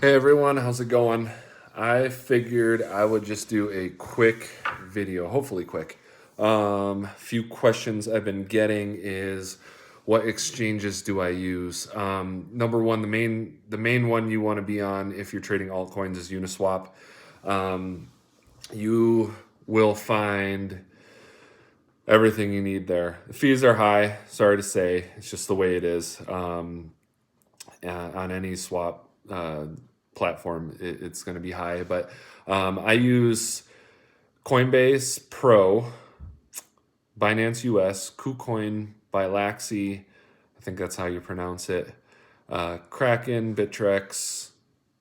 Hey everyone, how's it going? I figured I would just do a quick video, hopefully quick. Few questions I've been getting is what exchanges do I use? Number one, the main one you want to be on if you're trading altcoins is Uniswap. Um, you will find everything you need there. The fees are high, sorry to say, it's just the way it is. On any swap platform, it's going to be high. But I use Coinbase Pro, Binance US, KuCoin, Bilaxy. I think that's how you pronounce it. Kraken, Bittrex,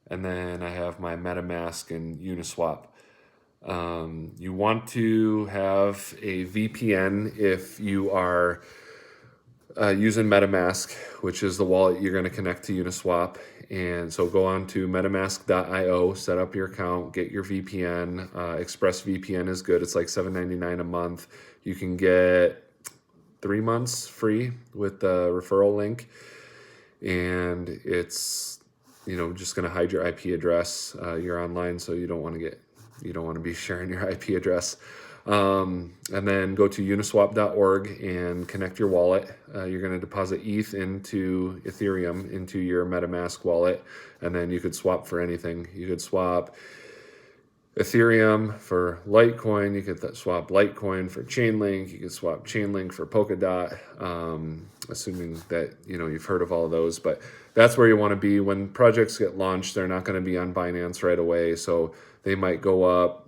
and then I have my MetaMask and Uniswap. You want to have a VPN if you are using MetaMask, which is the wallet you're going to connect to Uniswap. And so go on to metamask.io, set up your account, get your VPN. ExpressVPN is good. It's like $7.99 a month. You can get 3 months free with the referral link. And it's, just going to hide your IP address. You're online, so you don't want to be sharing your IP address. And then go to uniswap.org and connect your wallet. You're going to deposit ETH into Ethereum into your MetaMask wallet, and then you could swap for anything. You could swap Ethereum for Litecoin. You could swap Litecoin for Chainlink. You could swap Chainlink for Polkadot, assuming that you've heard of all of those. But that's where you want to be when projects get launched. They're not going to be on Binance right away, so they might go up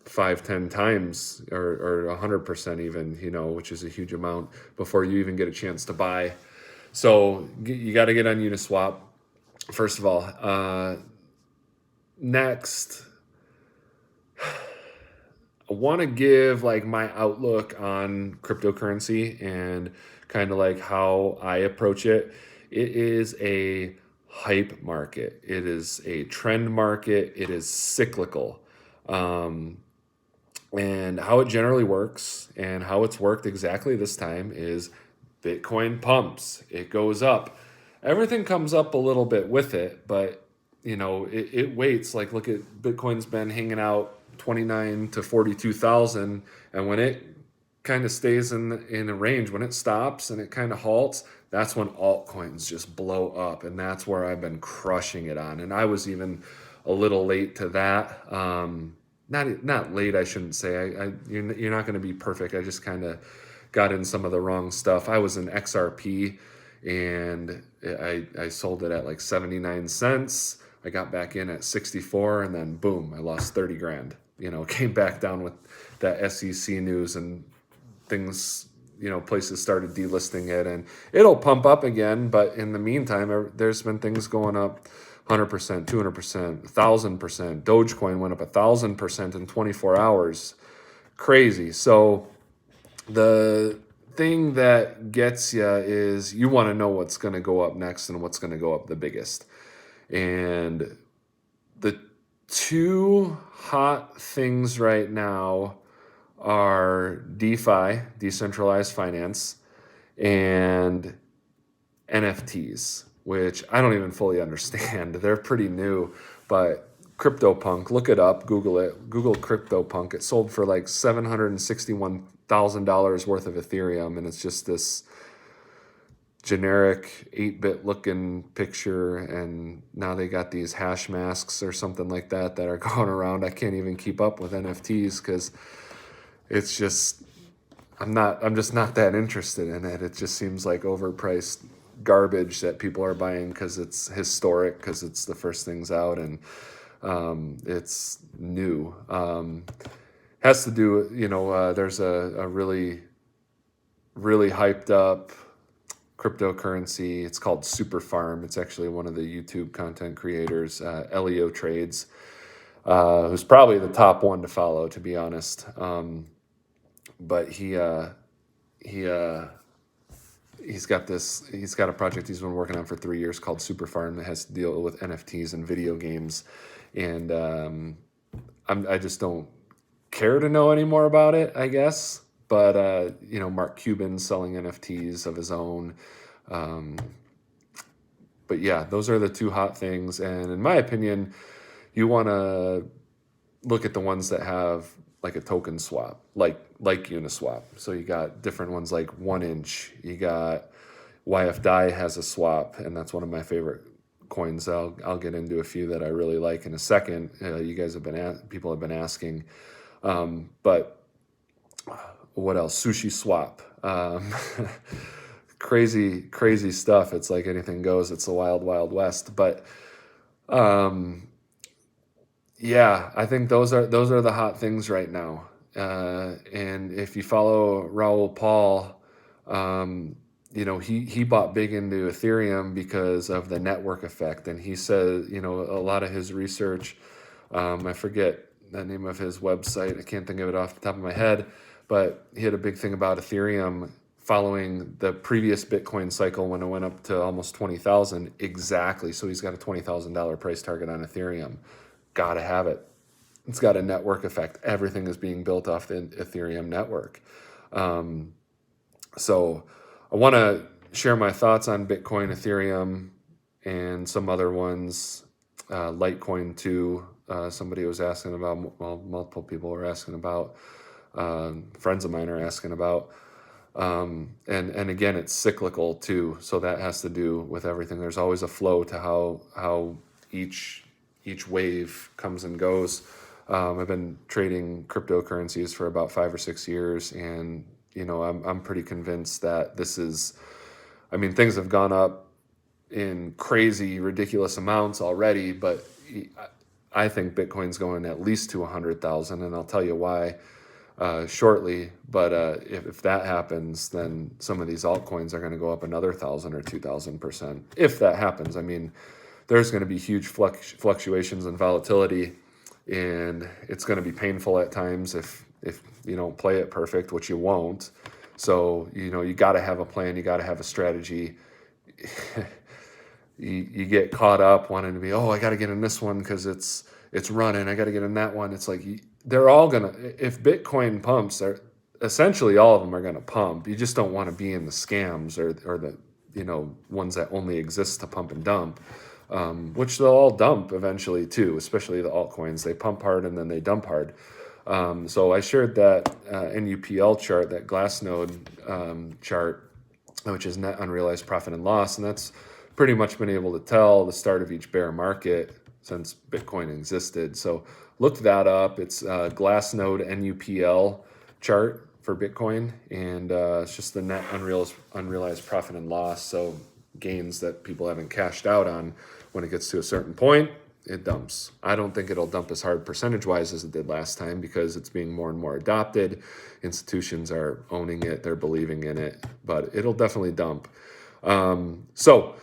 5-10 times or 100% even, which is a huge amount before you even get a chance to buy. So you got to get on Uniswap first of all. Next, I want to give like my outlook on cryptocurrency and kind of like how I approach it. It is a hype market. It is a trend market. It is cyclical. And how it generally works and how it's worked exactly this time is Bitcoin pumps, it goes up. Everything comes up a little bit with it, but it waits. Like, look at Bitcoin's been hanging out 29 to 42,000, and when it kind of stays in a range, when it stops and it kind of halts, that's when altcoins just blow up, and that's where I've been crushing it on. And I was even a little late to that. Not late, I shouldn't say. You're not going to be perfect. I just kind of got in some of the wrong stuff. I was in XRP, and I sold it at like 79 cents. I got back in at 64, and then boom, I lost 30 grand. Came back down with that SEC news and things. Places started delisting it, and it'll pump up again. But in the meantime, there's been things going up 100%, 200%, 1,000%. Dogecoin went up 1,000% in 24 hours. Crazy. So the thing that gets you is you want to know what's going to go up next and what's going to go up the biggest. And the two hot things right now are DeFi, decentralized finance, and NFTs, which I don't even fully understand. They're pretty new, but CryptoPunk, look it up, Google it, Google CryptoPunk. It sold for like $761,000 worth of Ethereum, and it's just this generic 8-bit looking picture, and now they got these hash masks or something like that are going around. I can't even keep up with NFTs because it's just I'm just not that interested in it. It just seems like overpriced garbage that people are buying because it's historic, because it's the first things out, and it's new. Has to do, there's a really, really hyped up cryptocurrency. It's called Super Farm. It's actually one of the YouTube content creators, Elio Trades, who's probably the top one to follow, to be honest. But he's got a project he's been working on for 3 years called Super Farm that has to deal with NFTs and video games, and I just don't care to know any more about it, I guess. But Mark Cuban's selling NFTs of his own, but but yeah, those are the two hot things. And in my opinion, you want to look at the ones that have like a token swap, like Uniswap. So you got different ones like 1inch. You got YFDAI has a swap, and that's one of my favorite coins. I'll get into a few that I really like in a second. You guys have been people have been asking, but what else? Sushi Swap. Crazy stuff. It's like anything goes. It's the wild west. But yeah, I think those are the hot things right now. And if you follow Raoul Pal, he bought big into Ethereum because of the network effect. And he said, a lot of his research, I forget the name of his website. I can't think of it off the top of my head, but he had a big thing about Ethereum following the previous Bitcoin cycle when it went up to almost 20,000 exactly. So he's got a $20,000 price target on Ethereum. Got to have it. It's got a network effect. Everything is being built off the Ethereum network. So I want to share my thoughts on Bitcoin, Ethereum, and some other ones. Litecoin too. Somebody was asking about, well, multiple people were asking about, friends of mine are asking about. And again, it's cyclical too. So that has to do with everything. There's always a flow to how each wave comes and goes. I've been trading cryptocurrencies for about 5 or 6 years, and I'm pretty convinced that this is, things have gone up in crazy, ridiculous amounts already, but I think Bitcoin's going at least to 100,000, and I'll tell you why shortly. But if that happens, then some of these altcoins are going to go up another 1,000 or 2,000%. If that happens, there's going to be huge fluctuations and volatility, and it's going to be painful at times if you don't play it perfect, which you won't. So you got to have a plan, you got to have a strategy. you get caught up wanting to be, I got to get in this one because it's running, I got to get in that one. It's like they're all gonna, if Bitcoin pumps, they're essentially all of them are going to pump. You just don't want to be in the scams or the ones that only exist to pump and dump. Which they'll all dump eventually too, especially the altcoins. They pump hard and then they dump hard. So I shared that NUPL chart, that Glassnode chart, which is net unrealized profit and loss, and that's pretty much been able to tell the start of each bear market since Bitcoin existed. So look that up. It's Glassnode NUPL chart for Bitcoin, and it's just the net unrealized profit and loss. So gains that people haven't cashed out on. When it gets to a certain point, it dumps. I don't think it'll dump as hard percentage-wise as it did last time because it's being more and more adopted. Institutions are owning it. They're believing in it. But it'll definitely dump. So,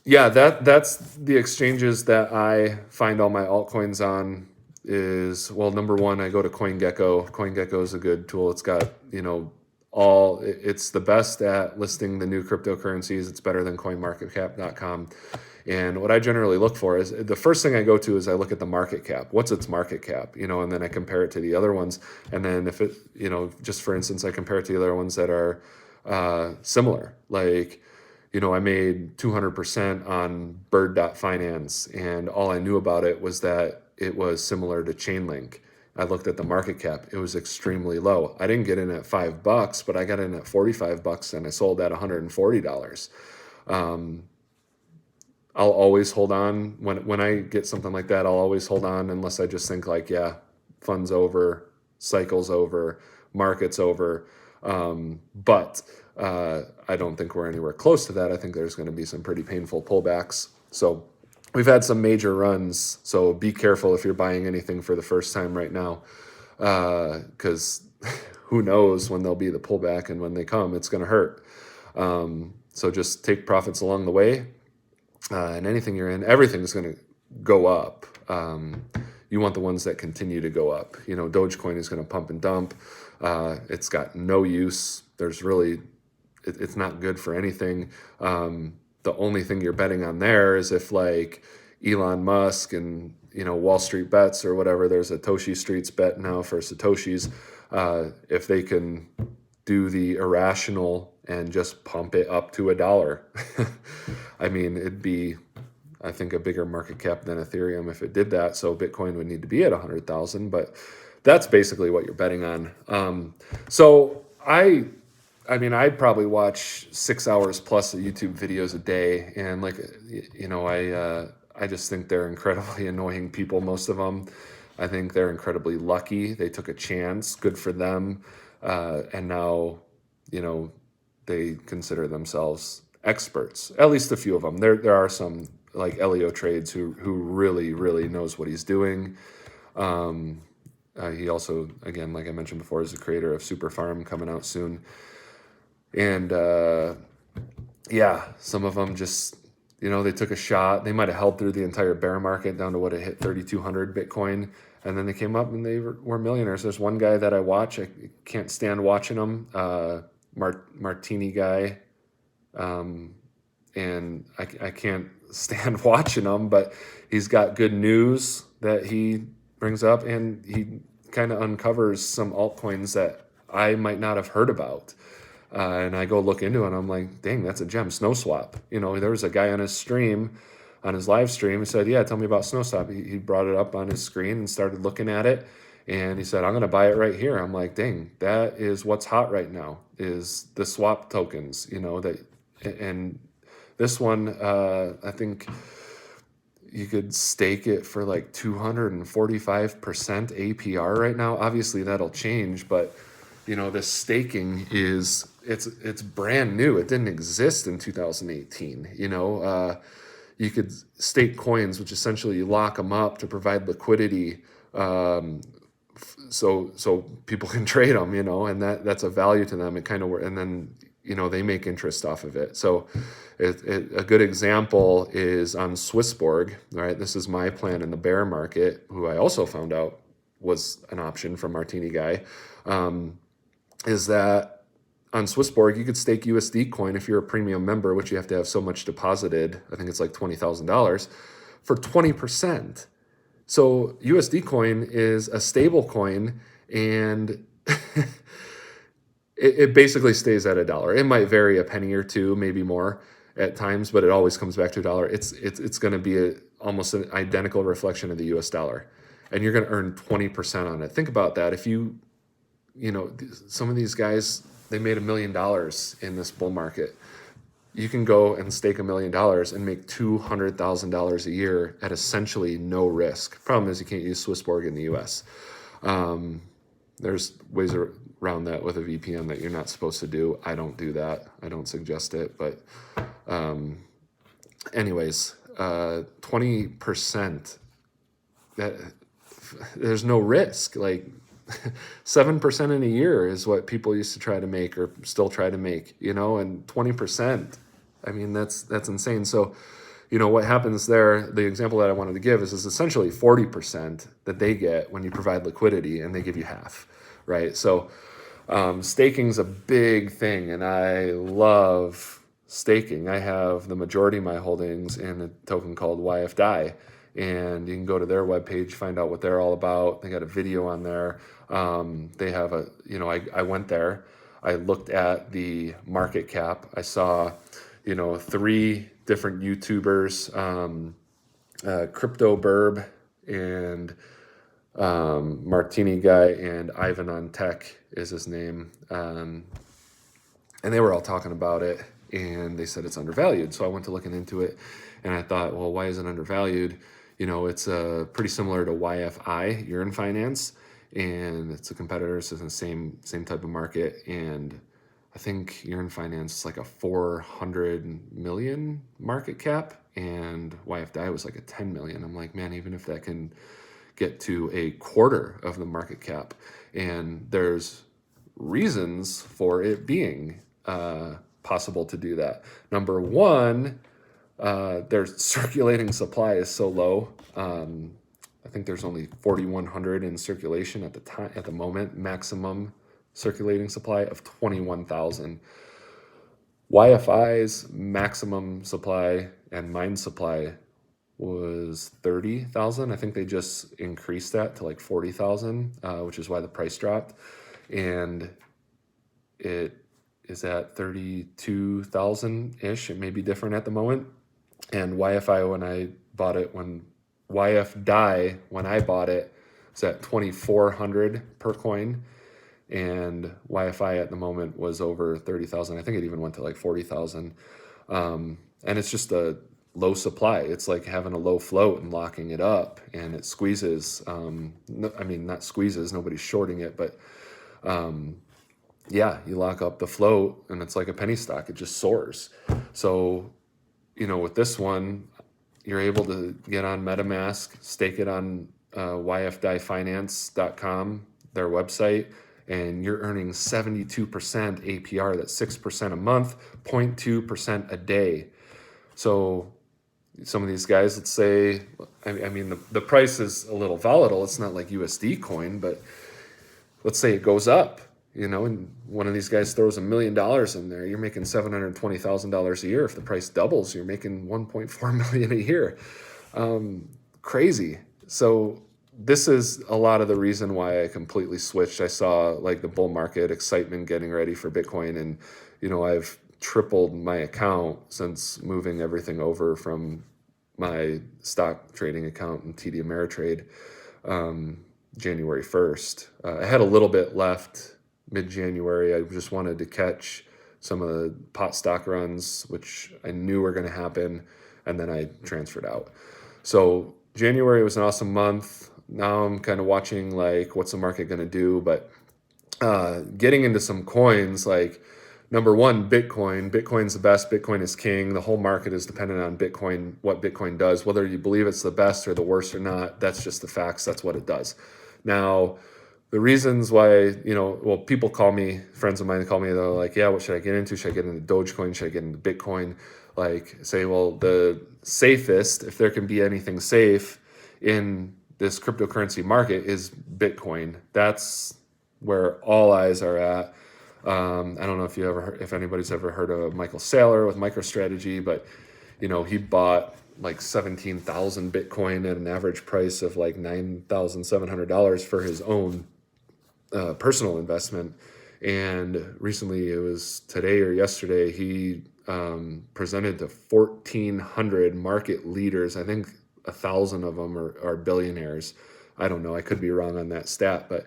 yeah, that's the exchanges that I find all my altcoins on is, well, number one, I go to CoinGecko. CoinGecko is a good tool. It's got, it's the best at listing the new cryptocurrencies. It's better than coinmarketcap.com. And what I generally look for is the first thing I go to is I look at the market cap. What's its market cap? And then I compare it to the other ones. And then if it, just for instance, I compare it to the other ones that are similar. Like, I made 200% on Bird.finance, and all I knew about it was that it was similar to Chainlink. I looked at the market cap. It was extremely low. I didn't get in at $5, but I got in at $45 and I sold at $140. I'll always hold on when I get something like that. I'll always hold on unless I just think like, yeah, fun's over, cycle's over, market's over. But I don't think we're anywhere close to that. I think there's going to be some pretty painful pullbacks. So we've had some major runs. So be careful if you're buying anything for the first time right now, because who knows when there'll be the pullback, and when they come, it's going to hurt. So just take profits along the way. And anything you're in, everything's going to go up. You want the ones that continue to go up. Dogecoin is going to pump and dump. It's got no use. It's not good for anything. The only thing you're betting on there is if like Elon Musk and, Wall Street Bets or whatever, there's a Satoshi Streets bet now for Satoshis. If they can do the irrational and just pump it up to $1. I mean, it'd be, I think, a bigger market cap than Ethereum if it did that. So Bitcoin would need to be at 100,000, but that's basically what you're betting on. So I mean, I'd probably watch 6 hours plus of YouTube videos a day, and like, I just think they're incredibly annoying people. Most of them, I think they're incredibly lucky. They took a chance. Good for them, and now, you know, they consider themselves experts. At least a few of them. There are some like Elio Trades who really knows what he's doing. He also, again, like I mentioned before, is the creator of Super Farm coming out soon. And yeah, some of them just, they took a shot. They might have held through the entire bear market down to what it hit 3,200 Bitcoin. And then they came up and they were millionaires. There's one guy that I watch. I can't stand watching him, Martini guy. And I can't stand watching him, but he's got good news that he brings up, and he kind of uncovers some altcoins that I might not have heard about. And I go look into it, and I'm like, dang, that's a gem. SnowSwap. There was a guy on his stream, on his live stream, who said, yeah, tell me about SnowSwap. He brought it up on his screen and started looking at it. And he said, I'm going to buy it right here. I'm like, dang, that is what's hot right now, is the swap tokens, and this one, I think you could stake it for like 245% APR right now. Obviously that'll change, but this staking it's brand new. It didn't exist in 2018. You could stake coins, which essentially you lock them up to provide liquidity, so people can trade them, and that's a value to them. It kind of, and then they make interest off of it. So a good example is on Swissborg. Right, this is my plan in the bear market, who I also found out was an option from Martini guy. Is that on Swissborg, you could stake USD coin if you're a premium member, which you have to have so much deposited. I think it's like $20,000 for 20%. So USD coin is a stable coin, and it basically stays at $1. It might vary a penny or two, maybe more at times, but it always comes back to $1. It's going to be almost an identical reflection of the US dollar, and you're going to earn 20% on it. Think about that. If some of these guys, they made $1 million in this bull market. You can go and stake $1 million and make $200,000 a year at essentially no risk. Problem is you can't use Swissborg in the US. There's ways around that with a VPN that you're not supposed to do. I don't do that. I don't suggest it. But anyways, 20%, there's no risk. Like 7% in a year is what people used to try to make, or still try to make, and 20%. I mean, that's insane. So, what happens there, the example that I wanted to give is essentially 40% that they get when you provide liquidity, and they give you half, right? So staking's a big thing, and I love staking. I have the majority of my holdings in a token called YFDAI, and you can go to their webpage, find out what they're all about. They got a video on there. They have I went there, I looked at the market cap. I saw, 3 different YouTubers, Crypto Burb and Martini guy, and Ivan on Tech is his name. And they were all talking about it, and they said it's undervalued. So I went to looking into it, and I thought, well, why is it undervalued? It's pretty similar to YFI, Yearn Finance, and it's a competitor. It's in the same type of market, and I think Yearn Finance is like a 400 million market cap, and YFDAI was like a 10 million. I'm like, man, even if that can get to a quarter of the market cap, and there's reasons for it being possible to do that. Number one, their circulating supply is so low. I think there's only 4,100 in circulation at the moment. Maximum circulating supply of 21,000. YFI's maximum supply and mine supply was 30,000. I think they just increased that to like 40,000, which is why the price dropped. And is at 32,000 ish. It may be different at the moment. And YFI when I bought it, when YFDI when I bought it, was at 2,400 per coin, and YFI at the moment was over 30,000. I think it even went to like 40,000. And it's just a low supply. It's like having a low float and locking it up, and it squeezes. Not squeezes. Nobody's shorting it, but yeah, you lock up the float, and it's like a penny stock. It just soars. So, with this one, you're able to get on MetaMask, stake it on yfdifinance.com, their website, and you're earning 72% APR. That's 6% a month, 0.2% a day. So some of these guys, let's say, the price is a little volatile. It's not like USD coin, but let's say it goes up, and one of these guys throws $1 million in there. You're making $720,000 a year. If the price doubles, you're making $1.4 million a year. Crazy. So this is a lot of the reason why I completely switched. I saw like the bull market excitement getting ready for Bitcoin, and I've tripled my account since moving everything over from my stock trading account in TD Ameritrade January 1st. I had a little bit left mid-January. I just wanted to catch some of the pot stock runs, which I knew were going to happen, and then I transferred out. So January was an awesome month. Now I'm kind of watching like what's the market going to do, but getting into some coins like number one, Bitcoin. Bitcoin's the best. Bitcoin is king. The whole market is dependent on Bitcoin, what Bitcoin does. Whether you believe it's the best or the worst or not, that's just the facts. That's what it does. Now, the reasons why, people call me, friends of mine call me, they're like, yeah, what should I get into? Should I get into Dogecoin? Should I get into Bitcoin? Like, say, well, the safest, if there can be anything safe in this cryptocurrency market, is Bitcoin. That's where all eyes are at. I don't know if anybody's ever heard of Michael Saylor with MicroStrategy, but he bought like 17,000 Bitcoin at an average price of like $9,700 for his own personal investment. And recently, it was today or yesterday, he presented to 1,400 market leaders. I think 1,000 of them are billionaires. I don't know. I could be wrong on that stat, but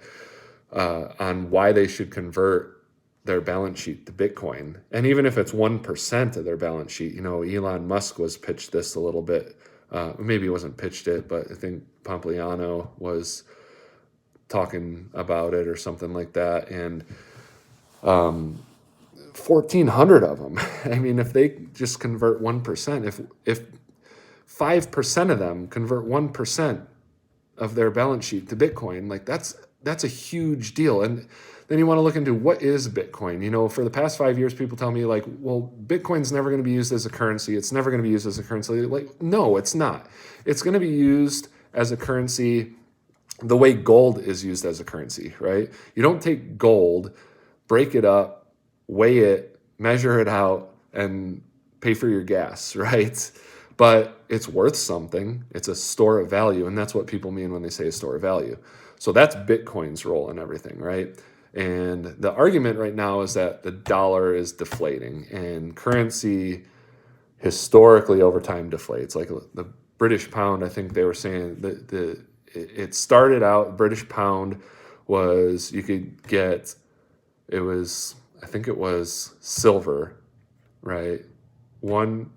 on why they should convert their balance sheet to Bitcoin. And even if it's 1% of their balance sheet, Elon Musk was pitched this a little bit. Maybe he wasn't pitched it, but I think Pompliano was talking about it or something like that. And 1,400 of them. I mean, if they just convert 1%, if 5% of them convert 1% of their balance sheet to Bitcoin, like that's a huge deal. And then you want to look into what is Bitcoin. For the past 5 years, people tell me like, well, Bitcoin's never going to be used as a currency. It's never going to be used as a currency. Like, no, it's not. It's going to be used as a currency the way gold is used as a currency, right? You don't take gold, break it up, weigh it, measure it out, and pay for your gas, right? But it's worth something. It's a store of value, and that's what people mean when they say a store of value. So that's Bitcoin's role in everything, right? And the argument right now is that the dollar is deflating, and currency historically over time deflates. Like the British pound, I think they were saying that it started out, British pound was, you could get, I think it was silver, right? 1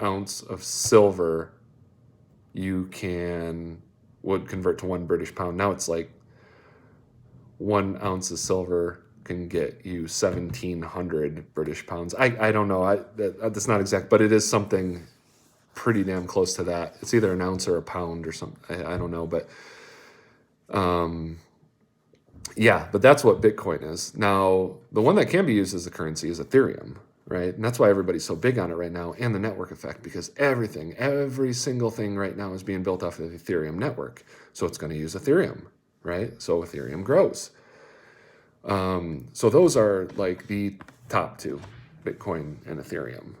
ounce of silver would convert to 1 British pound. Now it's like 1 ounce of silver can get you 1,700 British pounds. I don't know. That's not exact, but it is something pretty damn close to that. It's either an ounce or a pound or something. I don't know, but yeah, but that's what Bitcoin is. Now, the one that can be used as a currency is Ethereum, right? And that's why everybody's so big on it right now, and the network effect, because every single thing right now is being built off of the Ethereum network. So it's going to use Ethereum, right? So Ethereum grows. So those are like the top two, Bitcoin and Ethereum.